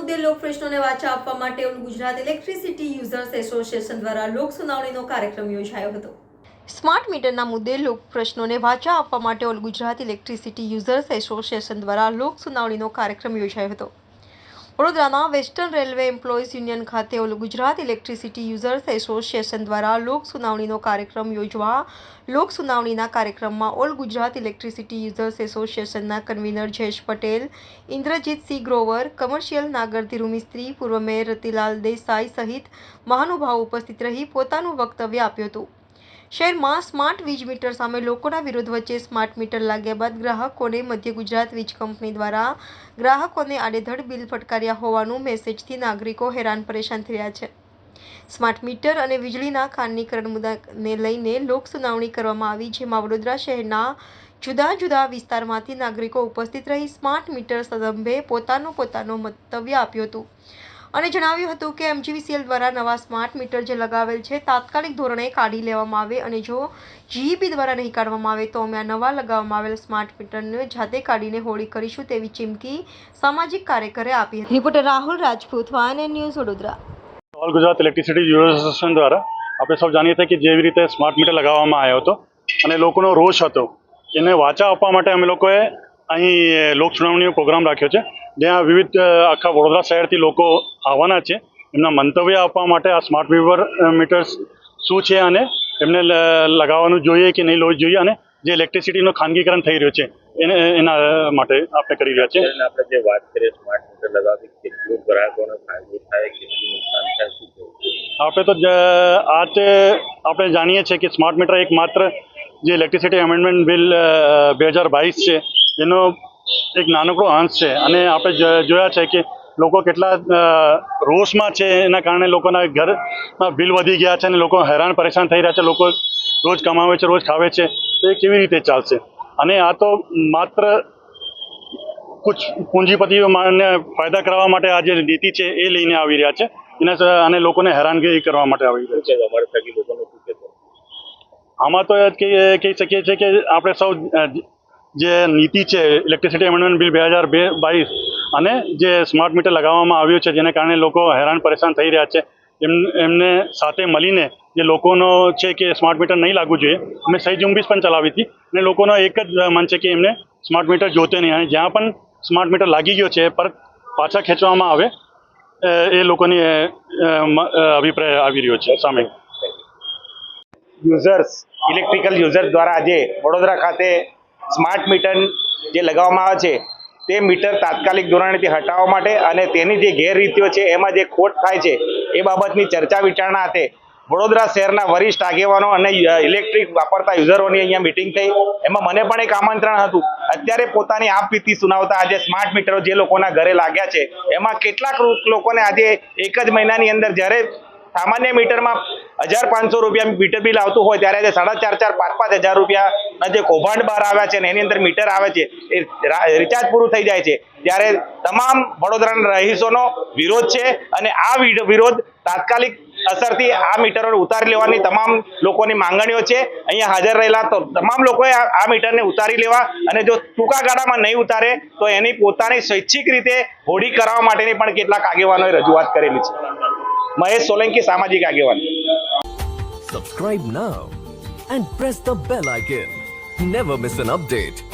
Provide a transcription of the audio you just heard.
મુદ્દે લોક પ્રશ્નોને વાચા આપવા માટે all Gujarat electricity users association દ્વારા લોક સુનાવણીનો કાર્યક્રમ યોજાયો હતો। સ્માર્ટ મીટરના મુદ્દે લોક પ્રશ્નોને વાચા આપવા માટે all Gujarat electricity users association દ્વારા લોક સુનાવણીનો કાર્યક્રમ યોજાયો હતો। વડોદરાના વેસ્ટર્ન રેલવે એમ્પ્લોઈઝ યુનિયન ખાતે all Gujarat electricity users association દ્વારા લોક સુનાવણીનો કાર્યક્રમ યોજવા લોક સુનાવણીના કાર્યક્રમમાં ઓલ ગુજરાત ઇલેક્ટ્રિસિટી યુઝર્સ એસોસિએશનના કન્વીનર જયેશ પટેલ, ઇન્દ્રજીતસિંહ ગ્રોવર, કમર્શિયલ નાગર ધીરુ મિસ્ત્રી, પૂર્વ મેયર રતિલાલ દેસાઈ સહિત મહાનુભાવો ઉપસ્થિત રહી પોતાનું વક્તવ્ય આપ્યું હતું। શહેરમાં સ્માર્ટ વીજ મીટર સામે લોકોના વિરોધ વચ્ચે સ્માર્ટ મીટર લાગ્યા બાદ ગ્રાહકોને મધ્ય ગુજરાત વીજ કંપની દ્વારા ગ્રાહકોને આડેધડ બિલ ફટકાર્યા હોવાનું મેસેજથી નાગરિકો હેરાન પરેશાન થઈ રહ્યા છે। સ્માર્ટ મીટર અને વીજળીના ખાનગીકરણ મુદ્દાને લઈને લોક સુનાવણી કરવામાં આવી, જેમાં વડોદરા શહેરના જુદા જુદા વિસ્તારમાંથી નાગરિકો ઉપસ્થિત રહી સ્માર્ટ મીટર સંદર્ભે પોતાનો મંતવ્ય આપ્યું હતું અને જણાવ્યું હતું કે એમજીવીસીએલ દ્વારા નવા સ્માર્ટ મીટર જે લગાવેલ છે તાત્કાલિક ધોરણે કાઢી લેવામાં આવે અને જો જીઈબી દ્વારા નહીં કાઢવામાં આવે તો અમે આ નવા લગાવવામાં આવેલ સ્માર્ટ મીટરને જાતે કાઢીને હોળી કરીશું તેવી ચીમકી સામાજિક કાર્યકરે આપી હતી। Reporter Rahul Rajput, van news, Vadodara. All Gujarat electricity users association દ્વારા આપણે સૌ જાણીએ છીએ કે જેવી રીતે સ્માર્ટ મીટર લગાવવામાં આવ્યો હતો અને લોકોનો રોષ હતો, એને વાચા આપવા માટે અમે લોકોએ અહીં લોક સુનાવણીનો પ્રોગ્રામ રાખ્યો છે, જ્યાં વિવિધ આખા વડોદરા શહેરથી લોકો આવવાના છે એમના મંતવ્ય આપવા માટે આ સ્માર્ટ મીટર્સ શું છે અને એમને લગાવવાનું જોઈએ કે નહીં લેવું જોઈએ અને જે ઇલેક્ટ્રિસિટીનું ખાનગીકરણ થઈ રહ્યું છે એના માટે આપણે કરી રહ્યા છીએ। આપણે જે વાત કરીએ સ્માર્ટ મીટર લગાવવાથી કેટલું ગ્રાહકોને ફાયદો થાય, કેટલું નુકસાન થાય, શું થયું? આપણે તો આજે આપણે જાણીએ છીએ કે સ્માર્ટ મીટર એક માત્ર જે ઇલેક્ટ્રિસિટી એમેન્ડમેન્ટ બિલ 2022 છે એનો એક નાનકડો અંશ છે અને આપણે જોયા છે કે લોકો કેટલા રોષમાં છે, એના કારણે લોકોના ઘરમાં બિલ વધી ગયા છે અને લોકો હેરાન પરેશાન થઈ રહ્યા છે। લોકો રોજ કમાવે છે, રોજ ખાવે છે, તો એ કેવી રીતે ચાલશે? અને આ તો માત્ર કુછ પૂંજીપતિઓને ફાયદા કરવા માટે આ જે નીતિ છે એ લઈને આવી રહ્યા છે એના અને લોકોને હેરાનગી કરવા માટે આવી રહ્યા છે। અમારે થકી લોકોને શું કહેતો? આમાં તો કહી શકીએ છીએ કે આપણે સૌ જે નીતિ છે ઇલેક્ટ્રિસિટી એમેન્ડમેન્ટ બિલ 2022 અને જે સ્માર્ટ મીટર લગાવવામાં આવ્યું છે જેને કારણે લોકો હેરાન પરેશાન થઈ રહ્યા છે એમને સાથે મળીને જે લોકોનો છે કે સ્માર્ટ મીટર નહીં લાગવું જોઈએ, અમે સહી ઝુંબેશ પણ ચલાવી હતી અને લોકોનો એક જ મન છે કે એમને સ્માર્ટ મીટર જોતે નહીં અને જ્યાં પણ સ્માર્ટ મીટર લાગી ગયો છે પર પાછા ખેંચવામાં આવે એ લોકોની અભિપ્રાય આવી રહ્યો છે સામે। યુઝર્સ ઇલેક્ટ્રિકલ યુઝર્સ દ્વારા આજે વડોદરા ખાતે સ્માર્ટ મીટર જે લગાવવામાં આવે છે તે મીટર તાત્કાલિક ધોરણેથી હટાવવા માટે અને તેની જે ગેરરીતિઓ છે એમાં જે ખોટ થાય છે એ બાબતની ચર્ચા વિચારણા હાથે વડોદરા શહેરના વરિષ્ઠ આગેવાનો અને ઇલેક્ટ્રિક વાપરતા યુઝરોની અહીંયા મિટિંગ થઈ। એમાં મને પણ એક આમંત્રણ હતું। અત્યારે પોતાની આપવીતી સુનાવતા આજે સ્માર્ટ મીટરો જે લોકોના ઘરે લાગ્યા છે એમાં કેટલાક લોકોને આજે એક જ મહિનાની અંદર જ્યારે સામાન્ય મીટરમાં 1500 રૂપિયા મીટર બિલ આવતું હોય ત્યારે આજે 4,500-5,000 રૂપિયાના જે કૌભાંડ બહાર આવ્યા છે અને એની અંદર મીટર આવે છે એ રિચાર્જ પૂરું થઈ જાય છે, ત્યારે તમામ વડોદરાના રહીશોનો વિરોધ છે અને આ વિરોધ તાત્કાલિક અસરથી આ મીટરો ઉતારી લેવાની તમામ લોકોની માંગણીઓ છે। અહીંયા હાજર રહેલા તો તમામ લોકોએ આ મીટરને ઉતારી લેવા અને જો ટૂંકા ગાળામાં નહીં ઉતારે તો એની પોતાની સ્વૈચ્છિક રીતે હોડી કરાવવા માટેની પણ કેટલાક આગેવાનોએ રજૂઆત કરેલી છે। મહેશ સોલંકી, સામાજિક આગેવાન। Subscribe now and press the bell icon. Never miss an update.